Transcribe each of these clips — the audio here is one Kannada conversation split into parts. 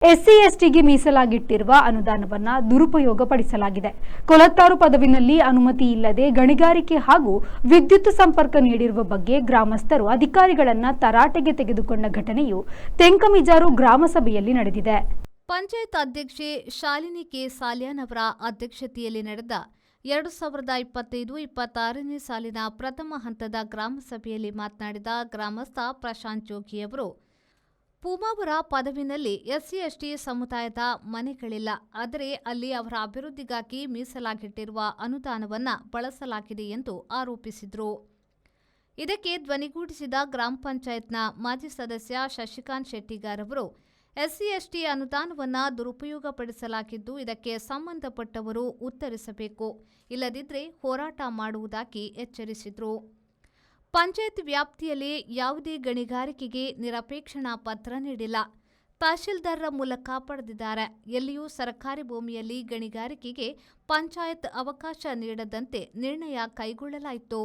ಎಸ್ಸಿ ಎಸ್ಟಿಗೆ ಮೀಸಲಾಗಿಟ್ಟಿರುವ ಅನುದಾನವನ್ನು ದುರುಪಯೋಗಪಡಿಸಲಾಗಿದೆ. ಕೊಳತ್ತಾರು ಪದವಿನಲ್ಲಿ ಅನುಮತಿ ಇಲ್ಲದೆ ಗಣಿಗಾರಿಕೆ ಹಾಗೂ ವಿದ್ಯುತ್ ಸಂಪರ್ಕ ನೀಡಿರುವ ಬಗ್ಗೆ ಗ್ರಾಮಸ್ಥರು ಅಧಿಕಾರಿಗಳನ್ನು ತರಾಟೆಗೆ ತೆಗೆದುಕೊಂಡ ಘಟನೆಯು ತೆಂಕಮಿಜಾರು ಗ್ರಾಮಸಭೆಯಲ್ಲಿ ನಡೆದಿದೆ. ಪಂಚಾಯತ್ ಅಧ್ಯಕ್ಷೆ ಶಾಲಿನಿ ಕೆ ಸಾಲ್ಯಾನ್ ಅವರ ಅಧ್ಯಕ್ಷತೆಯಲ್ಲಿ ನಡೆದ 2025-26ನೇ ಸಾಲಿನ ಪ್ರಥಮ ಹಂತದ ಗ್ರಾಮಸಭೆಯಲ್ಲಿ ಮಾತನಾಡಿದ ಗ್ರಾಮಸ್ಥ ಪ್ರಶಾಂತ್ ಜೋಗಿ ಅವರು, ಪೂಮಾವರ ಪದವಿನಲ್ಲಿ ಎಸ್ಸಿ-ಎಸ್ಟಿ ಸಮುದಾಯದ ಮನೆಗಳಿಲ್ಲ. ಆದರೆ ಅಲ್ಲಿ ಅವರ ಅಭಿವೃದ್ಧಿಗಾಗಿ ಮೀಸಲಾಗಿಟ್ಟಿರುವ ಅನುದಾನವನ್ನು ಬಳಸಲಾಗಿದೆ ಎಂದು ಆರೋಪಿಸಿದರು. ಇದಕ್ಕೆ ಧ್ವನಿಗೂಡಿಸಿದ ಗ್ರಾಮ ಪಂಚಾಯತ್ನ ಮಾಜಿ ಸದಸ್ಯ ಶಶಿಕಾಂತ್ ಶೆಟ್ಟಿಗಾರ್ ಅವರು, ಎಸ್ಸಿ-ಎಸ್ಟಿ ಅನುದಾನವನ್ನು ದುರುಪಯೋಗಪಡಿಸಲಾಗಿದ್ದು ಇದಕ್ಕೆ ಸಂಬಂಧಪಟ್ಟವರು ಉತ್ತರಿಸಬೇಕು, ಇಲ್ಲದಿದ್ದರೆ ಹೋರಾಟ ಮಾಡುವುದಾಗಿ ಎಚ್ಚರಿಸಿದರು. ಪಂಚಾಯತ್ ವ್ಯಾಪ್ತಿಯಲ್ಲಿ ಯಾವುದೇ ಗಣಿಗಾರಿಕೆಗೆ ನಿರಪೇಕ್ಷಣಾ ಪತ್ರ ನೀಡಿಲ್ಲ. ತಹಶೀಲ್ದಾರರ ಮೂಲಕ ಪಡೆದಿದ್ದಾರೆ. ಎಲ್ಲಿಯೂ ಸರ್ಕಾರಿ ಭೂಮಿಯಲ್ಲಿ ಗಣಿಗಾರಿಕೆಗೆ ಪಂಚಾಯತ್ ಅವಕಾಶ ನೀಡದಂತೆ ನಿರ್ಣಯ ಕೈಗೊಳ್ಳಲಾಯಿತು.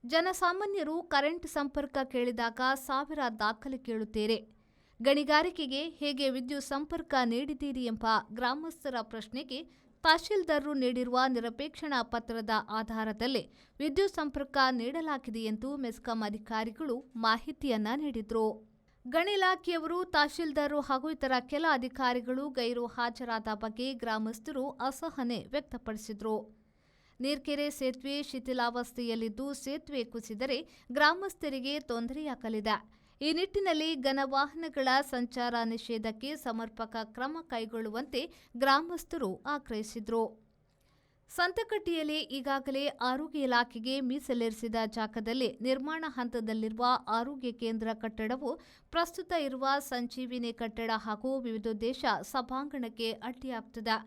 ಜನಸಾಮಾನ್ಯರು ಕರೆಂಟ್ ಸಂಪರ್ಕ ಕೇಳಿದಾಗ ಸಾವಿರ ದಾಖಲೆ ಕೇಳುತ್ತೀರಿ. ಗಣಿಗಾರಿಕೆಗೆ ಹೇಗೆ ವಿದ್ಯುತ್ ಸಂಪರ್ಕ ನೀಡಿದ್ದೀರಿ ಎಂಬ ಗ್ರಾಮಸ್ಥರ ಪ್ರಶ್ನೆಗೆ ತಹಶೀಲ್ದಾರರು ನೀಡಿರುವ ನಿರಪೇಕ್ಷಣಾ ಪತ್ರದ ಆಧಾರದಲ್ಲಿ ವಿದ್ಯುತ್ ಸಂಪರ್ಕ ನೀಡಲಾಗಿದೆ ಎಂದು ಮೆಸ್ಕಾಂ ಅಧಿಕಾರಿಗಳು ಮಾಹಿತಿಯನ್ನ ನೀಡಿದರು. ಗಣಿ ಇಲಾಖೆಯವರು, ತಹಶೀಲ್ದಾರರು ಹಾಗೂ ಇತರ ಕೆಲ ಅಧಿಕಾರಿಗಳು ಗೈರು ಹಾಜರಾದ ಬಗ್ಗೆ ಗ್ರಾಮಸ್ಥರು ಅಸಹನೆ ವ್ಯಕ್ತಪಡಿಸಿದರು. ನೀರ್ಕೆರೆ ಸೇತುವೆ ಶಿಥಿಲಾವಸ್ಥೆಯಲ್ಲಿದ್ದು ಸೇತುವೆ ಕುಸಿದರೆ ಗ್ರಾಮಸ್ಥರಿಗೆ ತೊಂದರೆಯಾಗಲಿದೆ. ಈ ನಿಟ್ಟಿನಲ್ಲಿ ಘನವಾಹನಗಳ ಸಂಚಾರ ನಿಷೇಧಕ್ಕೆ ಸಮರ್ಪಕ ಕ್ರಮ ಕೈಗೊಳ್ಳುವಂತೆ ಗ್ರಾಮಸ್ಥರು ಆಗ್ರಹಿಸಿದರು. ಸಂತಕಟ್ಟಿಯಲ್ಲಿ ಈಗಾಗಲೇ ಆರೋಗ್ಯ ಇಲಾಖೆಗೆ ಮೀಸಲಿರಿಸಿದ ಜಾಗದಲ್ಲಿ ನಿರ್ಮಾಣ ಹಂತದಲ್ಲಿರುವ ಆರೋಗ್ಯ ಕೇಂದ್ರ ಕಟ್ಟಡವು ಪ್ರಸ್ತುತ ಇರುವ ಸಂಜೀವಿನಿ ಕಟ್ಟಡ ಹಾಗೂ ವಿವಿಧೋದ್ದೇಶ ಸಭಾಂಗಣಕ್ಕೆ ಅಡ್ಡಿಯಾಗುತ್ತದೆ.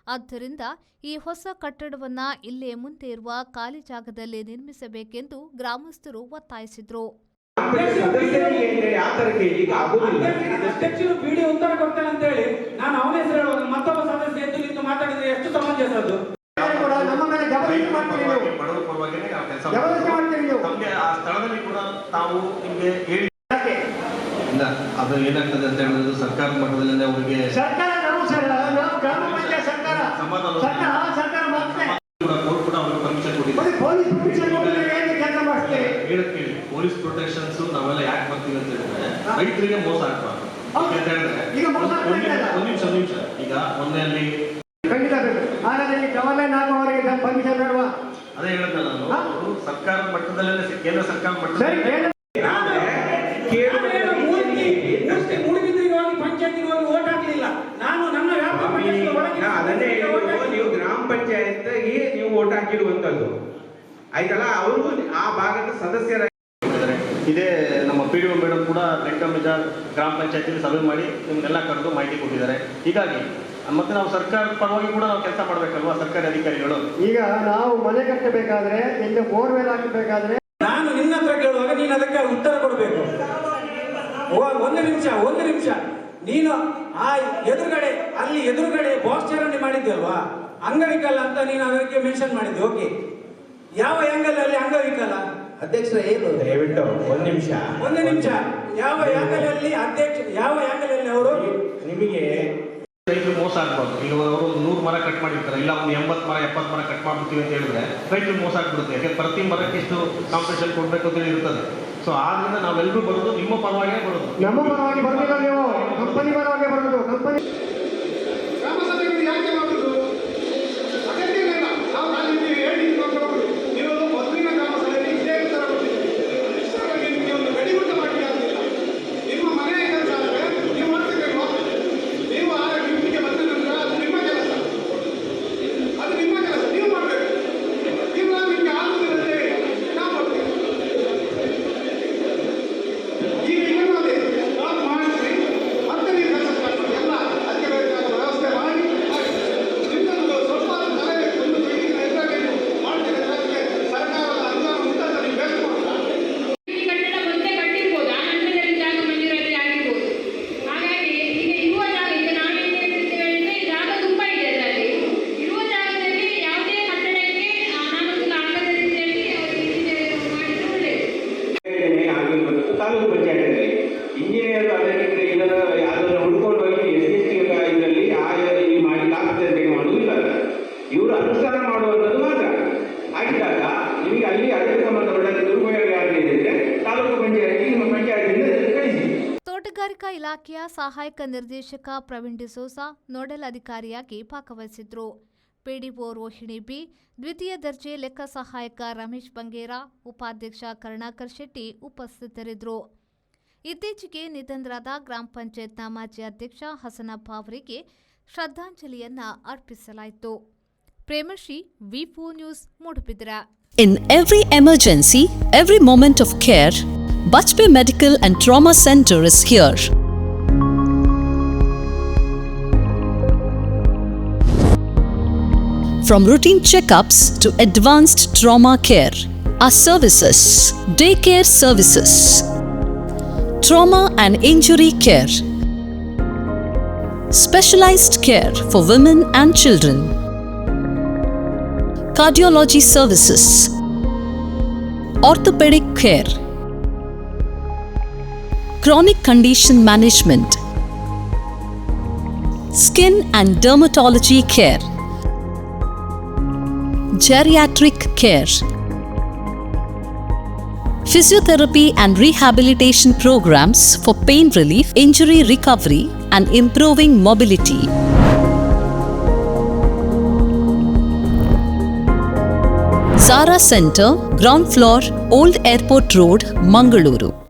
ಆದ್ದರಿಂದ ಈ ಹೊಸ ಕಟ್ಟಡವನ್ನು ಇಲ್ಲೇ ಮುಂದೆ ಇರುವ ಖಾಲಿ ಜಾಗದಲ್ಲಿ ನಿರ್ಮಿಸಬೇಕೆಂದು ಗ್ರಾಮಸ್ಥರು ಒತ್ತಾಯಿಸಿದರು. ಅಧ್ಯಕ್ಷರು ಬಿಡಿ ಉತ್ತರ ಕೊಡ್ತೇನೆ ಅಂತ ಹೇಳಿ ನಾನು ಅವನ ಹೆಸರು ಹೇಳುವಾಗ ಮತ್ತೊಬ್ಬ ಸದಸ್ಯ ಎದ್ದು ನಿಂತು ಮಾತಾಡಿದ್ರೆ ಎಷ್ಟು ಸಮಂಜಸ ಅದು? ನಮ್ಮ ಮೇಲೆ ಜಬರ್ದಸ್ತಿ ಮಾಡ್ತೀವಿ ನೀವು. ನಮಗೆ ಆ ಸ್ಥಳದಲ್ಲಿ ಕೂಡ ತಾವು ನಿಮಗೆ ಹೇಳಿ ಇಲ್ಲ, ಅದು ಏನಾಗ್ತದೆ ಅಂತ ಹೇಳಿದ್ರು ಸರ್ಕಾರ ಮಟ್ಟದಲ್ಲಿ ಅವರಿಗೆ ಸಮಾಧಾನ ಪೊಲೀಸ್ ಪ್ರೊಟೆಕ್ಷನ್ಸ್ ನಾವೆಲ್ಲ ಯಾಕೆ ಬರ್ತೀವಿ ಅಂತ ಹೇಳಿದ್ರೆ ರೈತರಿಗೆ ಮೋಸ ಆಗ್ಬಾರ್ದು ಅಂತ ಹೇಳಿದ್ರೆ ಒಂದ್ ನಿಮಿಷ ಈಗ ಮೊನ್ನೆ ಅಲ್ಲಿ ಅದೇ ಹೇಳಿದ್ನ ನಾನು, ಸರ್ಕಾರದ ಮಟ್ಟದಲ್ಲೇ ಕೇಂದ್ರ ಸರ್ಕಾರ ಮಟ್ಟದಲ್ಲಿ ಪಂಚಾಯತಿಗೆ ಹೋಗಿ ಓಟ್ ಹಾಕಲಿಲ್ಲ. ನಾನು ನನ್ನ ಅದನ್ನೇ ನೀವು ಗ್ರಾಮ ಪಂಚಾಯತ್ಗೆ ನೀವು ಓಟ್ ಹಾಕಿರುವಂತದ್ದು ಆಯ್ತಲ್ಲ. ಅವರು ಆ ಭಾಗದ ಸದಸ್ಯರ ಇದೇ ನಮ್ಮ PDO ಮೇಡಮ್ ಕೂಡ ತೆಂಕಮಿಜಾರ್ ಗ್ರಾಮ ಪಂಚಾಯತಿಯಲ್ಲಿ ಸಭೆ ಮಾಡಿ ನಿಮ್ಗೆಲ್ಲ ಕರೆದು ಮಾಹಿತಿ ಕೊಟ್ಟಿದ್ದಾರೆ. ಹೀಗಾಗಿ ಮತ್ತೆ ನಾವು ಸರ್ಕಾರದ ಪರವಾಗಿ ಕೂಡ ನಾವು ಕೆಲಸ ಮಾಡಬೇಕಲ್ವಾ ಸರ್ಕಾರಿ ಅಧಿಕಾರಿಗಳು. ಈಗ ನಾವು ಮನೆ ಕಟ್ಟಬೇಕಾದ್ರೆ ಇಲ್ಲಿ ಬೋರ್ವೆಲ್ ಹಾಕಬೇಕಾದ್ರೆ ನಾನು ನಿನ್ನ ಹತ್ರ ಕೇಳುವಾಗ ನೀನು ಅದಕ್ಕೆ ಉತ್ತರ ಕೊಡಬೇಕು. ಒಂದು ನಿಮಿಷ ನೀನು ಆ ಎದುರುಗಡೆ ಬಾಕ್ಸ್ ಚರಂಡಿ ಮಾಡಿದ್ಯಲ್ವಾ, ಅಂಗವಿಕಲ ಅಂತ ನೀನು ಅದಕ್ಕೆ ಮೆನ್ಷನ್ ಮಾಡಿದ್ದೆ. ಓಕೆ, ಯಾವ ಆಂಗಲ್ ಅಲ್ಲಿ ಅಂಗವಿಕಲ? ಅಧ್ಯಕ್ಷರ ಏನು ದಯವಿಟ್ಟು ಒಂದು ನಿಮಿಷ ಯಾವ ಆಂಗಲ್ ಅಲ್ಲಿ ಅವರು ನಿಮಗೆ ರೈತರು ಮೋಸ ಆಗ್ಬಾರ್ದು. ಈಗ ಅವರು 100 ಮರ ಕಟ್ ಮಾಡಿರ್ತಾರೆ, ಇಲ್ಲ ಒಂದು 80 ಮರ 70 ಮರ ಕಟ್ ಮಾಡ್ಬಿಡ್ತೀವಿ ಅಂತ ಹೇಳಿದ್ರೆ ರೈತರು ಮೋಸ ಆಗ್ಬಿಡುತ್ತೆ. ಯಾಕಂದ್ರೆ ಪ್ರತಿ ಮರಕ್ಕೆ ಇಷ್ಟು ಕಾಂಪಿಟೇಷನ್ ಕೊಡಬೇಕು ಅಂತ ಇರ್ತದೆ. ಸೊ ಆದ್ರಿಂದ ನಾವೆಲ್ಲರೂ ಬರೋದು ನಿಮ್ಮ ಪರವಾಗಿಯೇ ಬರೋದು, ನಮ್ಮ ಪರವಾಗಿ ಬರೋದಿಲ್ಲ, ನೀವು ಕಂಪನಿ ಪರವಾಗಿ ಬರೋದು. ಕಂಪನಿ ಗ್ರಾಮಸಭೆಗಳು ಯಾಕೆ ಮಾಡೋದು ಅಗತ್ಯ ಇಲ್ಲ. ನಾವು ಹೇಳಿ ನೀವು ಮೊದಲಿನ ಗ್ರಾಮಸಭೆಯಲ್ಲಿ ಇದೇ ಉತ್ತರ ಕೊಟ್ಟಿದ್ದೀವಿ. ನಿಮಗೆ ಒಂದು ಗಡಿಗುಡ್ಡ ಮಾಡಿ ಆಗಲಿಲ್ಲ. ನಿಮ್ಮ ಮನೆಯ ಕೆಲಸ ಆದರೆ ನೀವು ಮಾಡ್ತಿರ್ಬೇಕು. ನೀವು ಆ ಡ್ಯೂಟಿಗೆ ಬಂದ ನಂತರ ಅದು ನಿಮ್ಮ ಕೆಲಸ, ನೀವು ಮಾಡಬೇಕು. ನೀವು ನಿಮಗೆ ಆಗುತ್ತಿರುತ್ತೆ, ನಾವು ಮಾಡ್ತೇವೆ. ಈಗ ಇನ್ನೊಂದೇ ನಾವು ಮಾಡಿದ್ವಿ ಮತ್ತೆ ನೀವು ಕೆಲಸ ಎಲ್ಲ ಸಹಾಯಕ ನಿರ್ದೇಶಕ ಪ್ರವೀಣ್ ಡಿಸೋಸಾ ನೋಡಲ್ ಅಧಿಕಾರಿಯಾಗಿ ಭಾಗವಹಿಸಿದ್ರು. ಪಿಡಿಒ ರೋಹಿಣಿ ಬಿ, ದ್ವಿತೀಯ ದರ್ಜೆ ಲೆಕ್ಕ ಸಹಾಯಕ ರಮೇಶ್ ಬಂಗೇರ, ಉಪಾಧ್ಯಕ್ಷ ಕರುಣಾಕರ್ ಶೆಟ್ಟಿ ಉಪಸ್ಥಿತರಿದ್ದರು. ಇತ್ತೀಚೆಗೆ ನಿಧನರಾದ ಗ್ರಾಮ ಪಂಚಾಯತ್ನ ಮಾಜಿ ಅಧ್ಯಕ್ಷ ಹಸನಪ್ಪ ಅವರಿಗೆ ಶ್ರದ್ಧಾಂಜಲಿಯನ್ನ ಅರ್ಪಿಸಲಾಯಿತು. ಪ್ರೇಮಶ್ರೀ, ವಿ4 News, Moodbidri. In every emergency, every moment of care, Bajpayee Medical and Trauma Center is here. From routine checkups to advanced trauma care, our services: daycare services, trauma and injury care, specialized care for women and children, cardiology services, orthopedic care, chronic condition management, skin and dermatology care, geriatric care, physiotherapy and rehabilitation programs for pain relief, injury recovery, and improving mobility. Zara Center, ground floor, Old Airport Road, Mangaluru.